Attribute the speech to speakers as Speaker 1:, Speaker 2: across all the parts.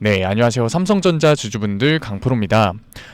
Speaker 1: 네, 안녕하세요. 삼성전자 주주분들 강프로입니다.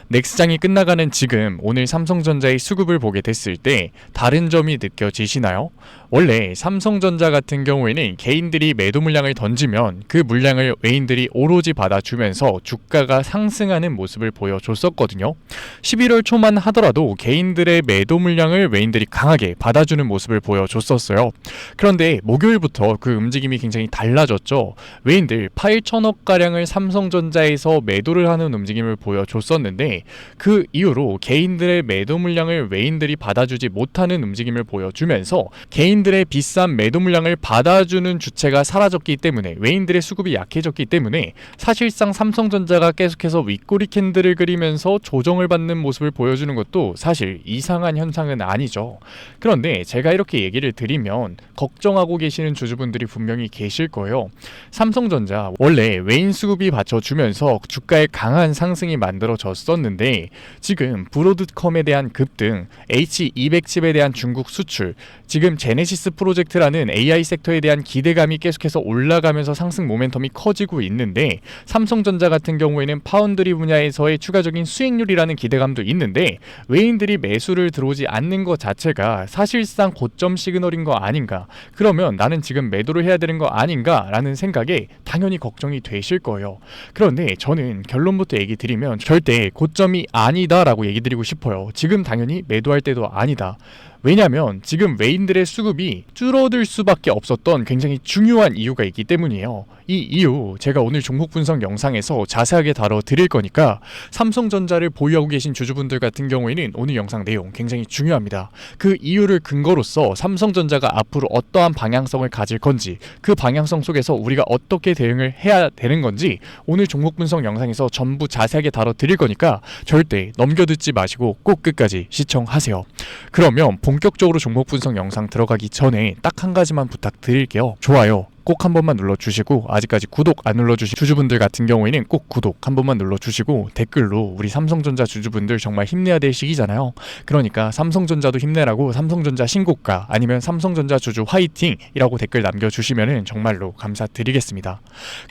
Speaker 1: 넥스장이 끝나가는 지금 오늘 삼성전자의 수급을 보게 됐을 때 다른 점이 느껴지시나요? 원래 삼성전자 같은 경우에는 개인들이 매도 물량을 던지면 그 물량을 외인들이 오로지 받아주면서 주가가 상승하는 모습을 보여줬었거든요. 11월 초만 하더라도 개인들의 매도 물량을 외인들이 강하게 받아주는 모습을 보여줬었어요. 그런데 목요일부터 그 움직임이 굉장히 달라졌죠. 외인들 8천억가량을 삼성전자에서 매도를 하는 움직임을 보여줬었는데 그 이후로 개인들의 매도 물량을 외인들이 받아주지 못하는 움직임을 보여주면서 개인들의 비싼 매도 물량을 받아주는 주체가 사라졌기 때문에 외인들의 수급이 약해졌기 때문에 사실상 삼성전자가 계속해서 윗꼬리 캔들을 그리면서 조정을 받는 모습을 보여주는 것도 사실 이상한 현상은 아니죠. 그런데 제가 이렇게 얘기를 드리면 걱정하고 계시는 주주분들이 분명히 계실 거예요. 삼성전자 원래 외인 수급이 받쳐주면서 주가의 강한 상승이 만들어졌었는데 지금 브로드컴에 대한 급등, H200칩에 대한 중국 수출, 지금 제네시스 프로젝트라는 AI 섹터에 대한 기대감이 계속해서 올라가면서 상승 모멘텀이 커지고 있는데 삼성전자 같은 경우에는 파운드리 분야에서의 추가적인 수익률이라는 기대감도 있는데 외인들이 매수를 들어오지 않는 것 자체가 사실상 고점 시그널인 거 아닌가, 그러면 나는 지금 매도를 해야 되는 거 아닌가 라는 생각에 당연히 걱정이 되실 거예요. 그런데 저는 결론부터 얘기 드리면 절대 고점이 아니다 라고 얘기 드리고 싶어요. 지금 당연히 매도할 때도 아니다. 왜냐면 지금 외인들의 수급이 줄어들 수밖에 없었던 굉장히 중요한 이유가 있기 때문이에요. 이 이유 제가 오늘 종목 분석 영상에서 자세하게 다뤄드릴 거니까 삼성전자를 보유하고 계신 주주분들 같은 경우에는 오늘 영상 내용 굉장히 중요합니다. 그 이유를 근거로서 삼성전자가 앞으로 어떠한 방향성을 가질 건지, 그 방향성 속에서 우리가 어떻게 대응을 해야 되는 건지 오늘 종목 분석 영상에서 전부 자세하게 다뤄드릴 거니까 절대 넘겨듣지 마시고 꼭 끝까지 시청하세요. 그러면 본격적으로 종목 분석 영상 들어가기 전에 딱 한 가지만 부탁드릴게요. 좋아요 꼭 한 번만 눌러주시고, 아직까지 구독 안 눌러주신 주주분들 같은 경우에는 꼭 구독 한 번만 눌러주시고 댓글로 우리 삼성전자 주주분들 정말 힘내야 될 시기잖아요. 그러니까 삼성전자도 힘내라고 삼성전자 신고가 아니면 삼성전자 주주 화이팅 이라고 댓글 남겨주시면 정말로 감사드리겠습니다.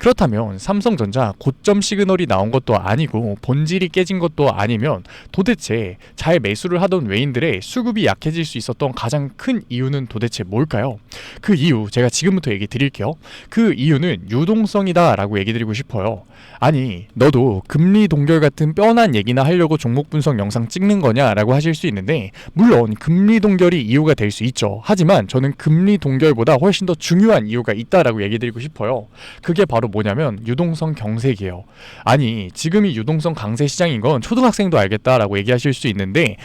Speaker 1: 그렇다면 삼성전자 고점 시그널이 나온 것도 아니고 본질이 깨진 것도 아니면 도대체 잘 매수를 하던 외인들의 수급이 약해질 수 있었던 가장 큰 이유는 도대체 뭘까요? 그 이유 제가 지금부터 얘기 드릴게요. 그 이유는 유동성이다 라고 얘기 드리고 싶어요. 아니, 너도 금리 동결 같은 뻔한 얘기나 하려고 종목 분석 영상 찍는 거냐 라고 하실 수 있는데, 물론 금리 동결이 이유가 될 수 있죠. 하지만 저는 금리 동결보다 훨씬 더 중요한 이유가 있다라고 얘기 드리고 싶어요. 그게 바로 뭐냐면 유동성 경색이에요. 아니, 지금이 유동성 강세 시장인 건 초등학생도 알겠다라고 얘기하실 수 있는데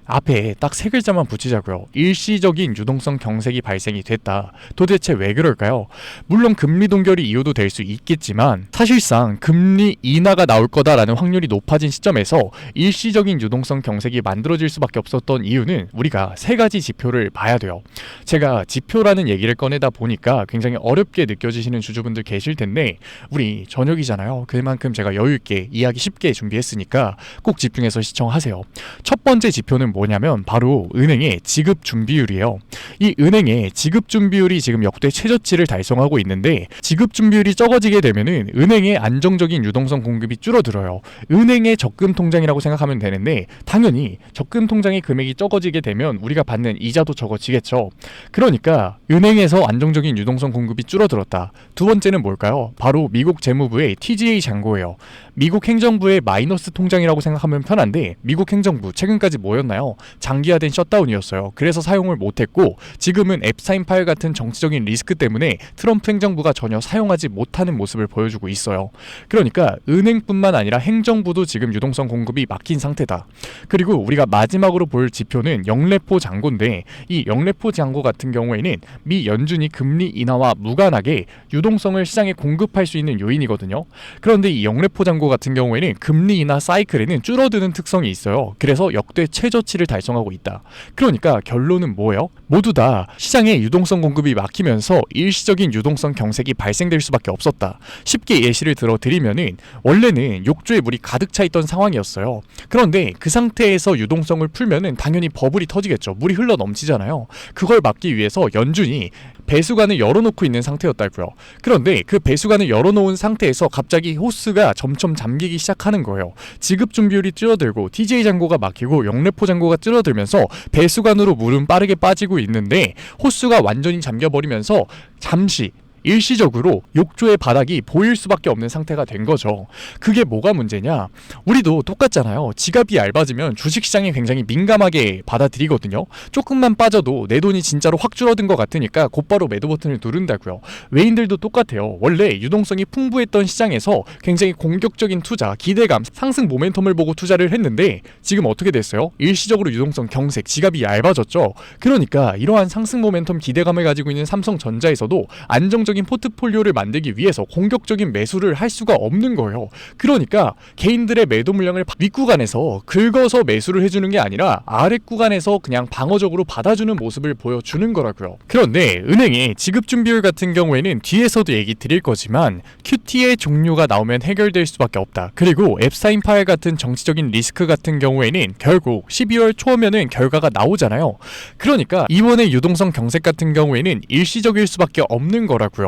Speaker 1: 앞에 딱 세 글자만 붙이자고요. 일시적인 유동성 경색이 발생이 됐다. 도대체 왜 그럴까요? 물론 금리 동결이 이유도 될 수 있겠지만 사실상 금리 인하가 나올 거다라는 확률이 높아진 시점에서 일시적인 유동성 경색이 만들어질 수밖에 없었던 이유는 우리가 세 가지 지표를 봐야 돼요. 제가 지표라는 얘기를 꺼내다 보니까 굉장히 어렵게 느껴지시는 주주분들 계실 텐데 우리 저녁이잖아요. 그만큼 제가 여유있게 이해하기 쉽게 준비했으니까 꼭 집중해서 시청하세요. 첫 번째 지표는 뭐냐면 바로 은행의 지급 준비율이에요. 이 은행의 지급 준비율이 지금 역대 최저치를 달성하고 있는데 지급 준비율이 적어지게 되면은 은행의 안정적인 유동성 공급이 줄어들어요. 은행의 적금 통장이라고 생각하면 되는데 당연히 적금 통장의 금액이 적어지게 되면 우리가 받는 이자도 적어지겠죠. 그러니까 은행에서 안정적인 유동성 공급이 줄어들었다. 두 번째는 뭘까요? 바로 미국 재무부의 TGA 잔고예요. 미국 행정부의 마이너스 통장이라고 생각하면 편한데 미국 행정부 최근까지 뭐였나요? 장기화된 셧다운이었어요. 그래서 사용을 못했고 지금은 앱스타인 파일 같은 정치적인 리스크 때문에 트럼프 행정부가 전혀 사용하지 못하는 모습을 보여주고 있어요. 그러니까 은행뿐만 아니라 행정부도 지금 유동성 공급이 막힌 상태다. 그리고 우리가 마지막으로 볼 지표는 영래포 잔고인데 이 영래포 잔고 같은 경우에는 미 연준이 금리 인하와 무관하게 유동성을 시장에 공급할 수 있는 요인이거든요. 그런데 이 영래포 잔고 같은 경우에는 금리 인하 사이클에는 줄어드는 특성이 있어요. 그래서 역대 최저치 최저치를 달성하고 있다. 그러니까 결론은 뭐예요? 모두 다 시장의 유동성 공급이 막히면서 일시적인 유동성 경색이 발생될 수밖에 없었다. 쉽게 예시를 들어드리면은 원래는 욕조에 물이 가득 차 있던 상황이었어요. 그런데 그 상태에서 유동성을 풀면은 당연히 버블이 터지겠죠. 물이 흘러 넘치잖아요. 그걸 막기 위해서 연준이 배수관을 열어놓고 있는 상태였다고요. 그런데 그 배수관을 열어놓은 상태에서 갑자기 호스가 점점 잠기기 시작하는 거예요. 지급 준비율이 줄어들고 TJ 잔고가 막히고 영래포 잔고가 줄어들면서 배수관으로 물은 빠르게 빠지고 있는데 호스가 완전히 잠겨버리면서 잠시 일시적으로 욕조의 바닥이 보일 수밖에 없는 상태가 된 거죠. 그게 뭐가 문제냐? 우리도 똑같잖아요. 지갑이 얇아지면 주식시장이 굉장히 민감하게 받아들이거든요. 조금만 빠져도 내 돈이 진짜로 확 줄어든 것 같으니까 곧바로 매도 버튼을 누른다고요. 외인들도 똑같아요. 원래 유동성이 풍부했던 시장에서 굉장히 공격적인 투자, 기대감, 상승 모멘텀을 보고 투자를 했는데 지금 어떻게 됐어요? 일시적으로 유동성 경색, 지갑이 얇아졌죠. 그러니까 이러한 상승 모멘텀 기대감을 가지고 있는 삼성전자에서도 안정적인 포트폴리오를 만들기 위해서 공격적인 매수를 할 수가 없는 거예요. 그러니까 개인들의 매도 물량을 윗구간에서 긁어서 매수를 해주는 게 아니라 아랫구간에서 그냥 방어적으로 받아주는 모습을 보여주는 거라고요. 그런데 은행의 지급준비율 같은 경우에는 뒤에서도 얘기 드릴 거지만 QT의 종료가 나오면 해결될 수밖에 없다. 그리고 앱스타인 파일 같은 정치적인 리스크 같은 경우에는 결국 12월 초면은 결과가 나오잖아요. 그러니까 이번의 유동성 경색 같은 경우에는 일시적일 수밖에 없는 거라고요.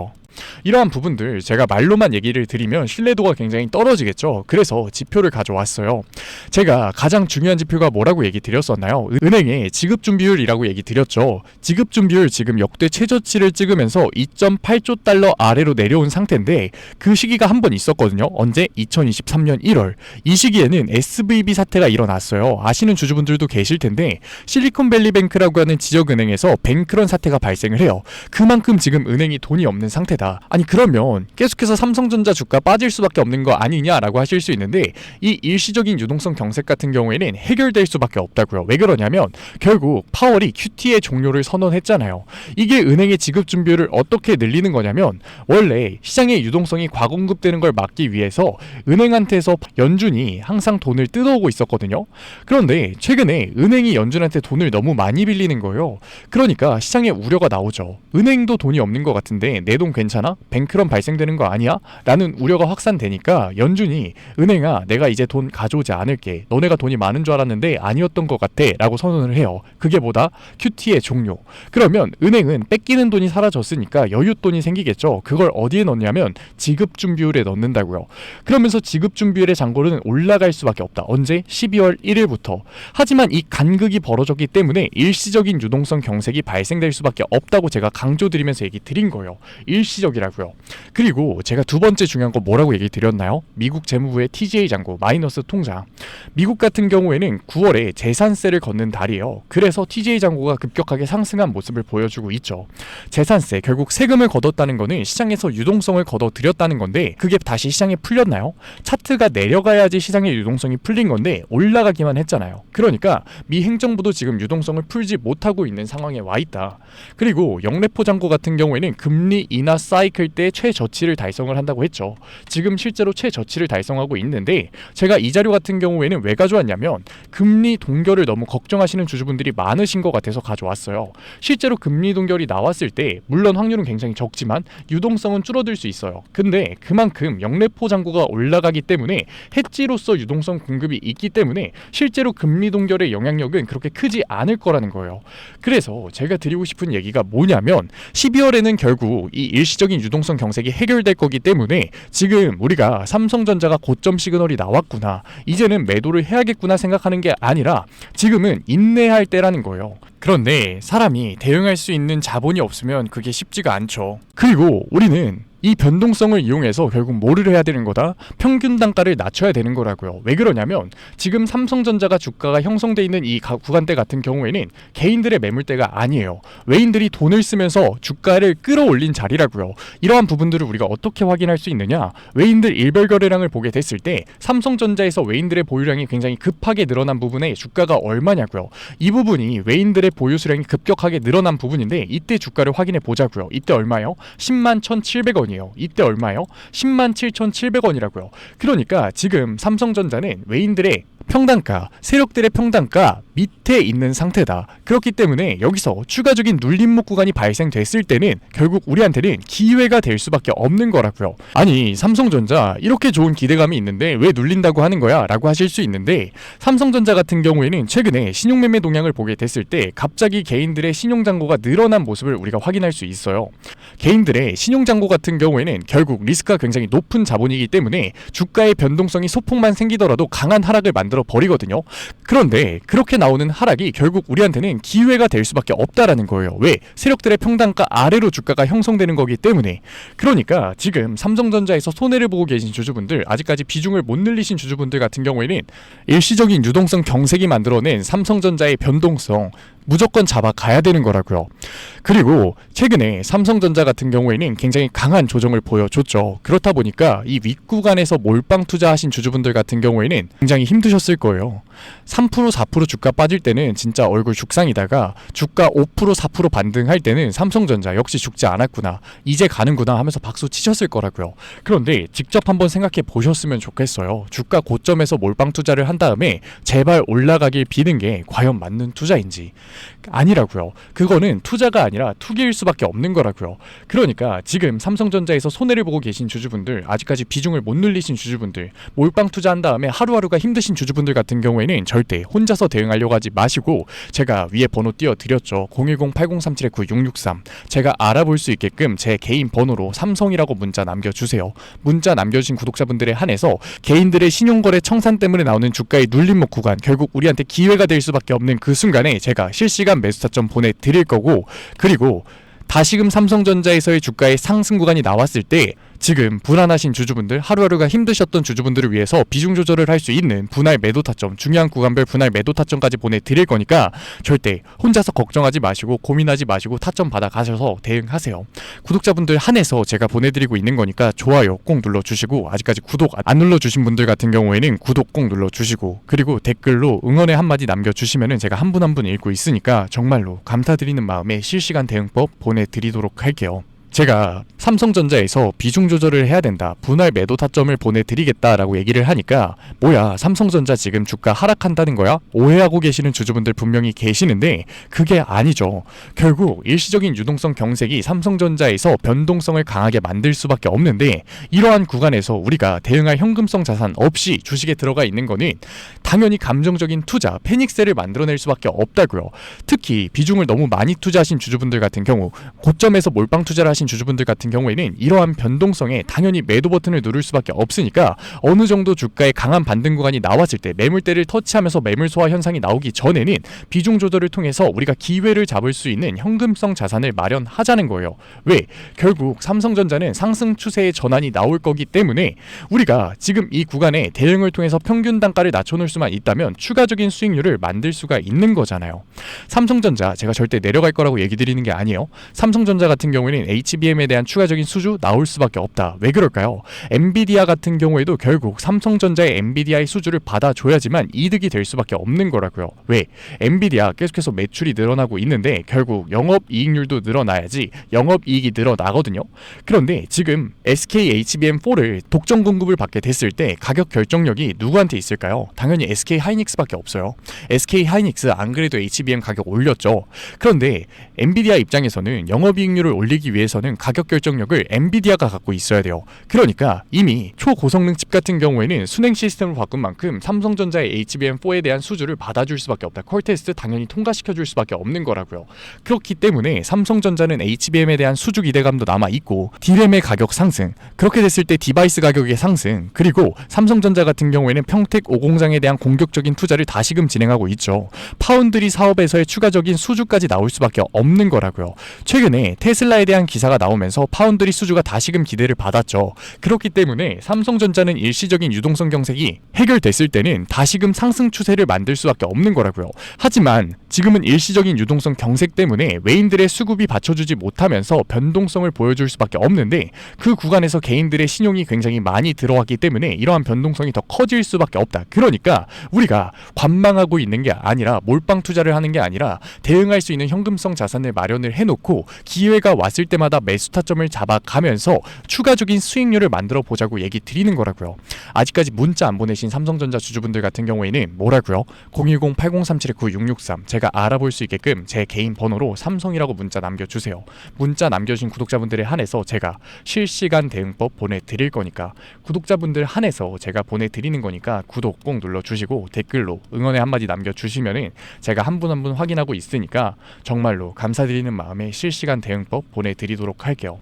Speaker 1: 이러한 부분들 제가 말로만 얘기를 드리면 신뢰도가 굉장히 떨어지겠죠. 그래서 지표를 가져왔어요. 제가 가장 중요한 지표가 뭐라고 얘기 드렸었나요? 은행의 지급준비율이라고 얘기 드렸죠. 지급준비율 지금 역대 최저치를 찍으면서 2.8조 달러 아래로 내려온 상태인데 그 시기가 한 번 있었거든요. 언제? 2023년 1월. 이 시기에는 SVB 사태가 일어났어요. 아시는 주주분들도 계실 텐데 실리콘밸리뱅크라고 하는 지역은행에서 뱅크런 사태가 발생을 해요. 그만큼 지금 은행이 돈이 없는 상태다. 아니 그러면 계속해서 삼성전자 주가 빠질 수밖에 없는 거 아니냐라고 하실 수 있는데 이 일시적인 유동성 경색 같은 경우에는 해결될 수밖에 없다고요. 왜 그러냐면 결국 파월이 QT의 종료를 선언했잖아요. 이게 은행의 지급 준비율을 어떻게 늘리는 거냐면 원래 시장의 유동성이 과공급되는 걸 막기 위해서 은행한테서 연준이 항상 돈을 뜯어오고 있었거든요. 그런데 최근에 은행이 연준한테 돈을 너무 많이 빌리는 거예요. 그러니까 시장에 우려가 나오죠. 은행도 돈이 없는 것 같은데 내 돈 괜찮아? 뱅크런 발생되는 거 아니야? 라는 우려가 확산되니까 연준이 은행아 내가 이제 돈 가져오지 않을게. 너네가 돈이 많은 줄 알았는데 아니었던 것 같아 라고 선언을 해요. 그게 뭐다? QT의 종료. 그러면 은행은 뺏기는 돈이 사라졌으니까 여윳돈이 생기겠죠. 그걸 어디에 넣냐면 지급준비율에 넣는다고요. 그러면서 지급준비율의 잔고는 올라갈 수밖에 없다. 언제? 12월 1일부터. 하지만 이 간극이 벌어졌기 때문에 일시적인 유동성 경색이 발생될 수밖에 없다고 제가 강조드리면서 얘기 드린 거예요. 일시적이라고요. 그리고 제가 두 번째 중요한 거 뭐라고 얘기 드렸나요? 미국 재무부의 TJ 잔고 마이너스 통장. 미국 같은 경우에는 9월에 재산세를 걷는 달이에요. 그래서 TJ 잔고가 급격하게 상승한 모습을 보여주고 있죠. 재산세, 결국 세금을 걷었다는 거는 시장에서 유동성을 걷어들였다는 건데 그게 다시 시장에 풀렸나요? 차트가 내려가야지 시장의 유동성이 풀린 건데 올라가기만 했잖아요. 그러니까 미 행정부도 지금 유동성을 풀지 못하고 있는 상황에 와 있다. 그리고 영래포 잔고 같은 경우에는 금리 인하 사이클 때 최저치를 달성을 한다고 했죠. 지금 실제로 최저치를 달성하고 있는데 제가 이 자료 같은 경우에는 왜 가져왔냐면 금리 동결을 너무 걱정하시는 주주분들이 많으신 것 같아서 가져왔어요. 실제로 금리 동결이 나왔을 때 물론 확률은 굉장히 적지만 유동성은 줄어들 수 있어요. 근데 그만큼 영래포 잔고가 올라가기 때문에 해지로서 유동성 공급이 있기 때문에 실제로 금리 동결의 영향력은 그렇게 크지 않을 거라는 거예요. 그래서 제가 드리고 싶은 얘기가 뭐냐면 12월에는 결국 이 일시적인 유동성 경색이 해결될 거기 때문에 지금 우리가 삼성전자가 고점 시그널이 나왔구나, 이제는 매도를 해야겠구나 생각하는 게 아니라 지금은 인내할 때라는 거예요. 그런데 사람이 대응할 수 있는 자본이 없으면 그게 쉽지가 않죠. 그리고 우리는 이 변동성을 이용해서 결국 뭐를 해야 되는 거다? 평균 단가를 낮춰야 되는 거라고요. 왜 그러냐면 지금 삼성전자가 주가가 형성돼 있는 이 구간대 같은 경우에는 개인들의 매물대가 아니에요. 외인들이 돈을 쓰면서 주가를 끌어올린 자리라고요. 이러한 부분들을 우리가 어떻게 확인할 수 있느냐? 외인들 일별 거래량을 보게 됐을 때 삼성전자에서 외인들의 보유량이 굉장히 급하게 늘어난 부분에 주가가 얼마냐고요. 이 부분이 외인들의 보유 수량이 급격하게 늘어난 부분인데 이때 주가를 확인해 보자고요. 이때 얼마요? 10만 1,700원 이때 얼마요? 107,700원이라고요. 그러니까 지금 삼성전자는 외인들의 평단가, 세력들의 평단가 밑에 있는 상태다. 그렇기 때문에 여기서 추가적인 눌림목 구간이 발생됐을 때는 결국 우리한테는 기회가 될 수밖에 없는 거라고요. 아니, 삼성전자 이렇게 좋은 기대감이 있는데 왜 눌린다고 하는 거야? 라고 하실 수 있는데, 삼성전자 같은 경우에는 최근에 신용매매 동향을 보게 됐을 때 갑자기 개인들의 신용잔고가 늘어난 모습을 우리가 확인할 수 있어요. 개인들의 신용잔고 같은 경우에는 결국 리스크가 굉장히 높은 자본이기 때문에 주가의 변동성이 소폭만 생기더라도 강한 하락을 만들어 버리거든요. 그런데 그렇게 나오는 하락이 결국 우리한테는 기회가 될 수밖에 없다라는 거예요. 왜? 세력들의 평단가 아래로 주가가 형성되는 거기 때문에. 그러니까 지금 삼성전자에서 손해를 보고 계신 주주분들, 아직까지 비중을 못 늘리신 주주분들 같은 경우에는 일시적인 유동성 경색이 만들어낸 삼성전자의 변동성 무조건 잡아가야 되는 거라고요. 그리고 최근에 삼성전자 같은 경우에는 굉장히 강한 조정을 보여줬죠. 그렇다 보니까 이 윗구간에서 몰빵 투자하신 주주분들 같은 경우에는 굉장히 힘드셨을 거예요. 3% 4% 주가 빠질 때는 진짜 얼굴 죽상이다가 주가 5% 4% 반등할 때는 삼성전자 역시 죽지 않았구나, 이제 가는구나 하면서 박수 치셨을 거라고요. 그런데 직접 한번 생각해 보셨으면 좋겠어요. 주가 고점에서 몰빵 투자를 한 다음에 제발 올라가길 비는 게 과연 맞는 투자인지. 아니라고요. 그거는 투자가 아니라 투기일 수밖에 없는 거라고요. 그러니까 지금 삼성전자에서 손해를 보고 계신 주주분들, 아직까지 비중을 못 늘리신 주주분들, 몰빵 투자한 다음에 하루하루가 힘드신 주주분들 같은 경우에는 절대 혼자서 대응하려고 하지 마시고, 제가 위에 번호 띄워드렸죠. 010-8037-9663. 제가 알아볼 수 있게끔 제 개인 번호로 삼성이라고 문자 남겨주세요. 문자 남겨주신 구독자분들에 한해서 개인들의 신용거래 청산 때문에 나오는 주가의 눌림목 구간, 결국 우리한테 기회가 될 수밖에 없는 그 순간에 제가 실시간 매수 타점 보내드릴 거고, 그리고 다시금 삼성전자에서의 주가의 상승 구간이 나왔을 때 지금 불안하신 주주분들, 하루하루가 힘드셨던 주주분들을 위해서 비중 조절을 할 수 있는 분할 매도 타점, 중요한 구간별 분할 매도 타점까지 보내드릴 거니까 절대 혼자서 걱정하지 마시고 고민하지 마시고 타점 받아가셔서 대응하세요. 구독자분들 한해서 제가 보내드리고 있는 거니까 좋아요 꼭 눌러주시고, 아직까지 구독 안 눌러주신 분들 같은 경우에는 구독 꼭 눌러주시고, 그리고 댓글로 응원의 한마디 남겨주시면 제가 한 분 한 분 읽고 있으니까 정말로 감사드리는 마음에 실시간 대응법 보내드리도록 할게요. 제가 삼성전자에서 비중 조절을 해야 된다, 분할 매도 타점을 보내드리겠다라고 얘기를 하니까 뭐야 삼성전자 지금 주가 하락한다는 거야? 오해하고 계시는 주주분들 분명히 계시는데 그게 아니죠. 결국 일시적인 유동성 경색이 삼성전자에서 변동성을 강하게 만들 수밖에 없는데, 이러한 구간에서 우리가 대응할 현금성 자산 없이 주식에 들어가 있는 거는 당연히 감정적인 투자, 패닉셀을 만들어낼 수밖에 없다고요. 특히 비중을 너무 많이 투자하신 주주분들 같은 경우, 고점에서 몰빵 투자를 하신 주주분들 같은 경우에는 이러한 변동성에 당연히 매도 버튼을 누를 수밖에 없으니까 어느 정도 주가의 강한 반등 구간이 나왔을 때 매물대를 터치하면서 매물 소화 현상이 나오기 전에는 비중 조절을 통해서 우리가 기회를 잡을 수 있는 현금성 자산을 마련하자는 거예요. 왜? 결국 삼성전자는 상승 추세의 전환이 나올 거기 때문에 우리가 지금 이 구간에 대응을 통해서 평균 단가를 낮춰놓을 수만 있다면 추가적인 수익률을 만들 수가 있는 거잖아요. 삼성전자 제가 절대 내려갈 거라고 얘기 드리는 게 아니에요. 삼성전자 같은 경우에는 HBM에 대한 추가적인 수주 나올 수밖에 없다. 왜 그럴까요? 엔비디아 같은 경우에도 결국 삼성전자의 엔비디아의 수주를 받아줘야지만 이득이 될 수밖에 없는 거라고요. 왜? 엔비디아 계속해서 매출이 늘어나고 있는데 결국 영업이익률도 늘어나야지 영업이익이 늘어나거든요. 그런데 지금 SK HBM4를 독점 공급을 받게 됐을 때 가격 결정력이 누구한테 있을까요? 당연히 SK 하이닉스밖에 없어요. SK 하이닉스 안 그래도 HBM 가격 올렸죠. 그런데 엔비디아 입장에서는 영업이익률을 올리기 위해서는 가격 결정력을 엔비디아가 갖고 있어야 돼요. 그러니까 이미 초고성능 칩 같은 경우에는 순행 시스템을 바꾼 만큼 삼성전자의 HBM4에 대한 수주를 받아줄 수밖에 없다. 콜 테스트 당연히 통과시켜줄 수밖에 없는 거라고요. 그렇기 때문에 삼성전자는 HBM에 대한 수주 기대감도 남아있고 D램의 가격 상승, 그렇게 됐을 때 디바이스 가격의 상승, 그리고 삼성전자 같은 경우에는 평택 5공장에 대한 공격적인 투자를 다시금 진행하고 있죠. 파운드리 사업에서의 추가적인 수주까지 나올 수밖에 없는 거라고요. 최근에 테슬라에 대한 기사가 나오면서 파운드리 수주가 다시금 기대를 받았죠. 그렇기 때문에 삼성전자는 일시적인 유동성 경색이 해결됐을 때는 다시금 상승 추세를 만들 수밖에 없는 거라고요. 하지만 지금은 일시적인 유동성 경색 때문에 외인들의 수급이 받쳐주지 못하면서 변동성을 보여줄 수밖에 없는데, 그 구간에서 개인들의 신용이 굉장히 많이 들어왔기 때문에 이러한 변동성이 더 커질 수밖에 없다. 그러니까 우리가 관망하고 있는 게 아니라 몰빵 투자를 하는 게 아니라 대응할 수 있는 현금성 자산을 마련을 해놓고 기회가 왔을 때마다 때마다 매수 타점을 잡아가면서 추가적인 수익률을 만들어 보자고 얘기 드리는 거라고요. 아직까지 문자 안 보내신 삼성전자 주주분들 같은 경우에는 뭐라고요? 010-8037-9663 제가 알아볼 수 있게끔 제 개인 번호로 삼성이라고 문자 남겨주세요. 문자 남겨주신 구독자분들에 한해서 제가 실시간 대응법 보내드릴 거니까, 구독자분들 한해서 제가 보내드리는 거니까 구독 꼭 눌러주시고 댓글로 응원의 한마디 남겨주시면은 제가 한 분 한 분 확인하고 있으니까 정말로 감사드리는 마음에 실시간 대응법 보내드리도록 할게요.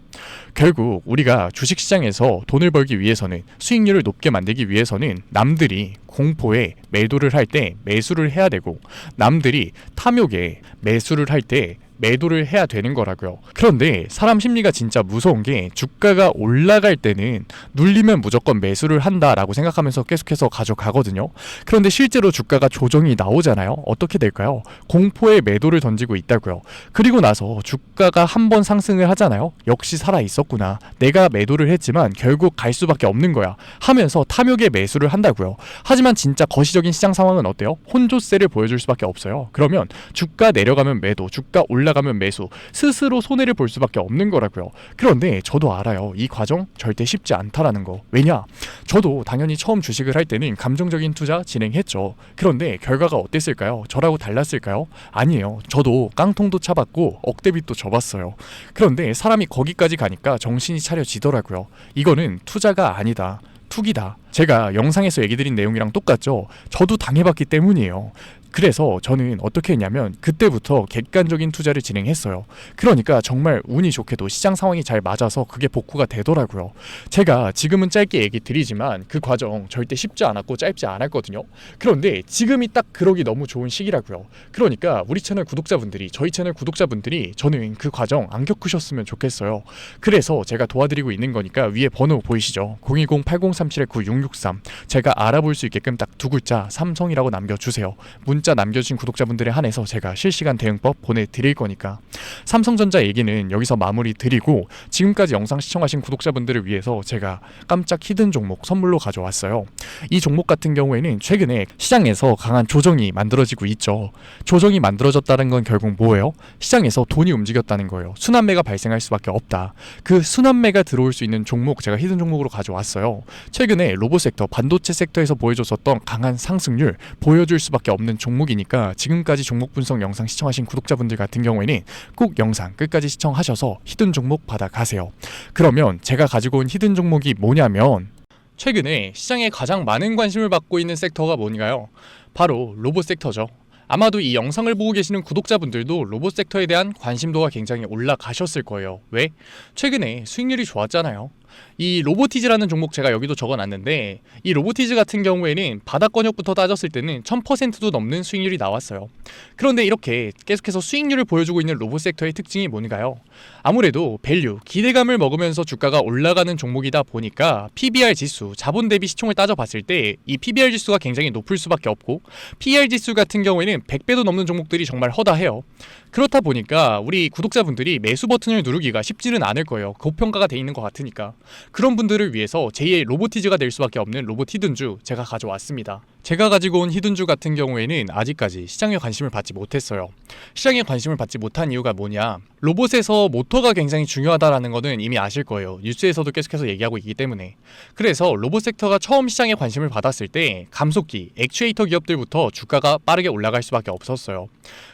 Speaker 1: 결국 우리가 주식시장에서 돈을 벌기 위해서는, 수익률을 높게 만들기 위해서는 남들이 공포에 매도를 할 때 매수를 해야 되고, 남들이 탐욕에 매수를 할 때 매도를 해야 되는 거라고요. 그런데 사람 심리가 진짜 무서운 게, 주가가 올라갈 때는 눌리면 무조건 매수를 한다라고 생각하면서 계속해서 가져가거든요. 그런데 실제로 주가가 조정이 나오잖아요. 어떻게 될까요? 공포에 매도를 던지고 있다고요. 그리고 나서 주가가 한번 상승을 하잖아요. 역시 살아 있었구나, 내가 매도를 했지만 결국 갈 수밖에 없는 거야 하면서 탐욕에 매수를 한다고요. 하지만 진짜 거시적인 시장 상황은 어때요? 혼조세를 보여줄 수밖에 없어요. 그러면 주가 내려가면 매도, 주가 올라가면 매수, 스스로 손해를 볼 수밖에 없는 거라고요. 그런데 저도 알아요, 이 과정 절대 쉽지 않다라는 거. 왜냐? 저도 당연히 처음 주식을 할 때는 감정적인 투자 진행했죠. 그런데 결과가 어땠을까요? 저라고 달랐을까요? 아니에요. 저도 깡통도 차봤고 억대빚도 져봤어요. 그런데 사람이 거기까지 가니까 정신이 차려지더라고요. 이거는 투자가 아니다, 투기다. 제가 영상에서 얘기 드린 내용이랑 똑같죠? 저도 당해봤기 때문이에요. 그래서 저는 어떻게 했냐면 그때부터 객관적인 투자를 진행했어요. 그러니까 정말 운이 좋게도 시장 상황이 잘 맞아서 그게 복구가 되더라고요. 제가 지금은 짧게 얘기 드리지만 그 과정 절대 쉽지 않았고 짧지 않았거든요. 그런데 지금이 딱 그러기 너무 좋은 시기라고요. 그러니까 우리 채널 구독자분들이, 저희 채널 구독자분들이 저는 그 과정 안 겪으셨으면 좋겠어요. 그래서 제가 도와드리고 있는 거니까 위에 번호 보이시죠? 010-8037-9663 제가 알아볼 수 있게끔 딱 두 글자 삼성이라고 남겨주세요. 문자 남겨주신 구독자분들에 한해서 제가 실시간 대응법 보내드릴 거니까. 삼성전자 얘기는 여기서 마무리 드리고, 지금까지 영상 시청하신 구독자분들을 위해서 제가 깜짝 히든 종목 선물로 가져왔어요. 이 종목 같은 경우에는 최근에 시장에서 강한 조정이 만들어지고 있죠. 조정이 만들어졌다는 건 결국 뭐예요? 시장에서 돈이 움직였다는 거예요. 순환매가 발생할 수밖에 없다. 그 순환매가 들어올 수 있는 종목 제가 히든 종목으로 가져왔어요. 최근에 로봇 섹터, 반도체 섹터에서 보여줬었던 강한 상승률 보여줄 수밖에 없는 종목이니까, 지금까지 종목 분석 영상 시청하신 구독자분들 같은 경우에는 꼭 영상 끝까지 시청하셔서 히든 종목 받아가세요. 그러면 제가 가지고 온 히든 종목이 뭐냐면, 최근에 시장에 가장 많은 관심을 받고 있는 섹터가 뭔가요? 바로 로봇 섹터죠. 아마도 이 영상을 보고 계시는 구독자분들도 로봇 섹터에 대한 관심도가 굉장히 올라가셨을 거예요. 왜? 최근에 수익률이 좋았잖아요. 이 로보티즈라는 종목 제가 여기도 적어놨는데, 이 로보티즈 같은 경우에는 바닥권역부터 따졌을 때는 1000%도 넘는 수익률이 나왔어요. 그런데 이렇게 계속해서 수익률을 보여주고 있는 로봇 섹터의 특징이 뭔가요? 아무래도 밸류, 기대감을 먹으면서 주가가 올라가는 종목이다 보니까 PBR 지수, 자본 대비 시총을 따져봤을 때 이 PBR 지수가 굉장히 높을 수밖에 없고, PER 지수 같은 경우에는 100배도 넘는 종목들이 정말 허다해요. 그렇다 보니까 우리 구독자분들이 매수 버튼을 누르기가 쉽지는 않을 거예요. 고평가가 돼 있는 것 같으니까. 그런 분들을 위해서 제2의 로보티즈가 될 수밖에 없는 로봇 히든주 제가 가져왔습니다. 제가 가지고 온 히든주 같은 경우에는 아직까지 시장에 관심을 받지 못했어요. 시장에 관심을 받지 못한 이유가 뭐냐? 로봇에서 모터가 굉장히 중요하다라는 거는 이미 아실 거예요. 뉴스에서도 계속해서 얘기하고 있기 때문에. 그래서 로봇 섹터가 처음 시장에 관심을 받았을 때 감속기, 액추에이터 기업들부터 주가가 빠르게 올라갈 수밖에 없었어요.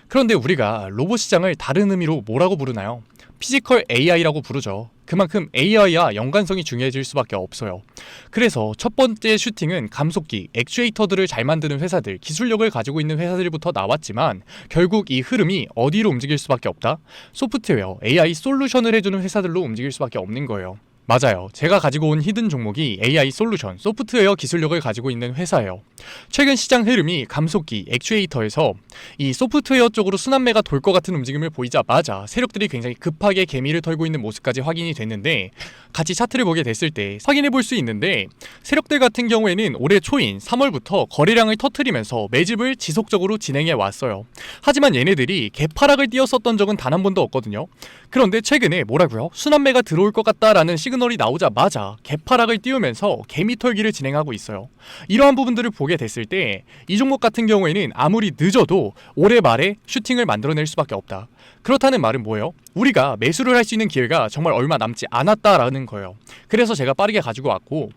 Speaker 1: 그런데 우리가 로봇 시장을 다른 의미로 뭐라고 부르나요? 피지컬 AI라고 부르죠. 그만큼 AI와 연관성이 중요해질 수밖에 없어요. 그래서 첫 번째 슈팅은 감속기, 액추에이터들을 잘 만드는 회사들, 기술력을 가지고 있는 회사들부터 나왔지만 결국 이 흐름이 어디로 움직일 수밖에 없다? 소프트웨어, AI 솔루션을 해주는 회사들로 움직일 수밖에 없는 거예요. 맞아요. 제가 가지고 온 히든 종목이 AI 솔루션, 소프트웨어 기술력을 가지고 있는 회사예요. 최근 시장 흐름이 감속기, 액추에이터에서 이 소프트웨어 쪽으로 순환매가 돌 것 같은 움직임을 보이자마자 세력들이 굉장히 급하게 개미를 털고 있는 모습까지 확인이 됐는데, 같이 차트를 보게 됐을 때 확인해 볼 수 있는데, 세력들 같은 경우에는 올해 초인 3월부터 거래량을 터트리면서 매집을 지속적으로 진행해 왔어요. 하지만 얘네들이 개파락을 띄웠었던 적은 단 한 번도 없거든요. 그런데 최근에 뭐라고요? 순환매가 들어올 것 같다라는 시그널이 나오자마자 개파락을 띄우면서 개미 털기를 진행하고 있어요. 이러한 부분들을 보게 됐을 때 이 종목 같은 경우에는 아무리 늦어도 올해 말에 슈팅을 만들어낼 수밖에 없다. 그렇다는 말은 뭐예요? 우리가 매수를 할 수 있는 기회가 정말 얼마 남지 않았다라는 거예요. 그래서 제가 빠르게 가지고 왔고,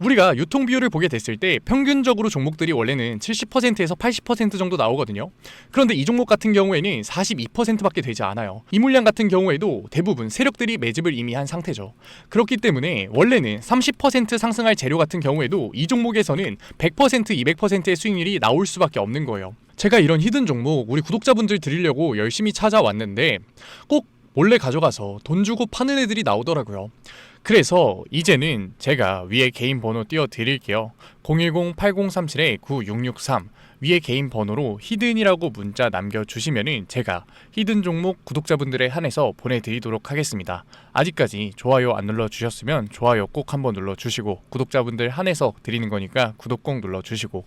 Speaker 1: 우리가 유통 비율을 보게 됐을 때 평균적으로 종목들이 원래는 70%에서 80% 정도 나오거든요. 그런데 이 종목 같은 경우에는 42%밖에 되지 않아요. 이 물량 같은 경우에도 대부분 세력들이 매집을 이미 한 상태죠. 그렇기 때문에 원래는 30% 상승할 재료 같은 경우에도 이 종목에서는 100%, 200%의 수익률이 나올 수밖에 없는 거예요. 제가 이런 히든 종목 우리 구독자분들 드리려고 열심히 찾아왔는데 꼭 몰래 가져가서 돈 주고 파는 애들이 나오더라고요. 그래서 이제는 제가 위에 개인 번호 띄워 드릴게요. 010-8037-9663 위에 개인 번호로 히든이라고 문자 남겨주시면은 제가 히든 종목 구독자분들에 한해서 보내드리도록 하겠습니다. 아직까지 좋아요 안 눌러주셨으면 좋아요 꼭 한번 눌러주시고, 구독자분들 한해서 드리는 거니까 구독 꼭 눌러주시고,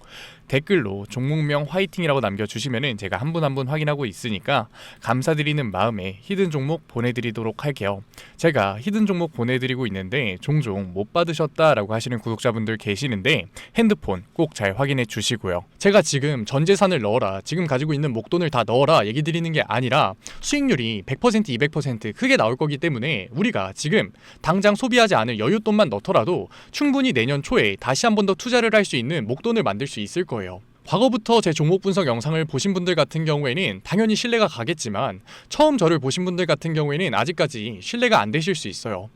Speaker 1: 댓글로 종목명 화이팅이라고 남겨주시면은 제가 한 분 한 분 확인하고 있으니까 감사드리는 마음에 히든 종목 보내드리도록 할게요. 제가 히든 종목 보내드리고 있는데 종종 못 받으셨다라고 하시는 구독자분들 계시는데 핸드폰 꼭 잘 확인해 주시고요. 제가 지금 전 재산을 넣어라, 지금 가지고 있는 목돈을 다 넣어라 얘기 드리는 게 아니라 수익률이 100%, 200% 크게 나올 거기 때문에 우리가 지금 당장 소비하지 않을 여윳돈만 넣더라도 충분히 내년 초에 다시 한 번 더 투자를 할 수 있는 목돈을 만들 수 있을 거예요. 과거부터 제 종목 분석 영상을 보신 분들 같은 경우에는 당연히 신뢰가 가겠지만, 처음 저를 보신 분들 같은 경우에는 아직까지 신뢰가 안 되실 수 있어요.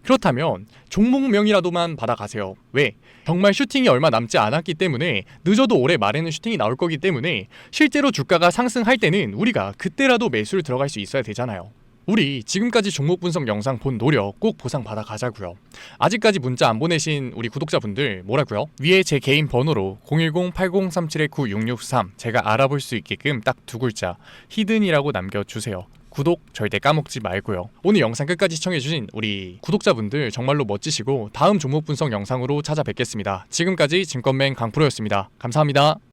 Speaker 1: 그렇다면 종목명이라도만 받아가세요. 왜? 정말 슈팅이 얼마 남지 않았기 때문에, 늦어도 올해 말에는 슈팅이 나올 거기 때문에 실제로 주가가 상승할 때는 우리가 그때라도 매수를 들어갈 수 있어야 되잖아요. 우리 지금까지 종목 분석 영상 본 노력 꼭 보상 받아 가자고요. 아직까지 문자 안 보내신 우리 구독자분들 뭐라고요? 위에 제 개인 번호로 010-8037-9663 제가 알아볼 수 있게끔 딱 두 글자 히든이라고 남겨주세요. 구독 절대 까먹지 말고요. 오늘 영상 끝까지 시청해주신 우리 구독자분들 정말로 멋지시고, 다음 종목 분석 영상으로 찾아뵙겠습니다. 지금까지 증권맨 강프로였습니다. 감사합니다.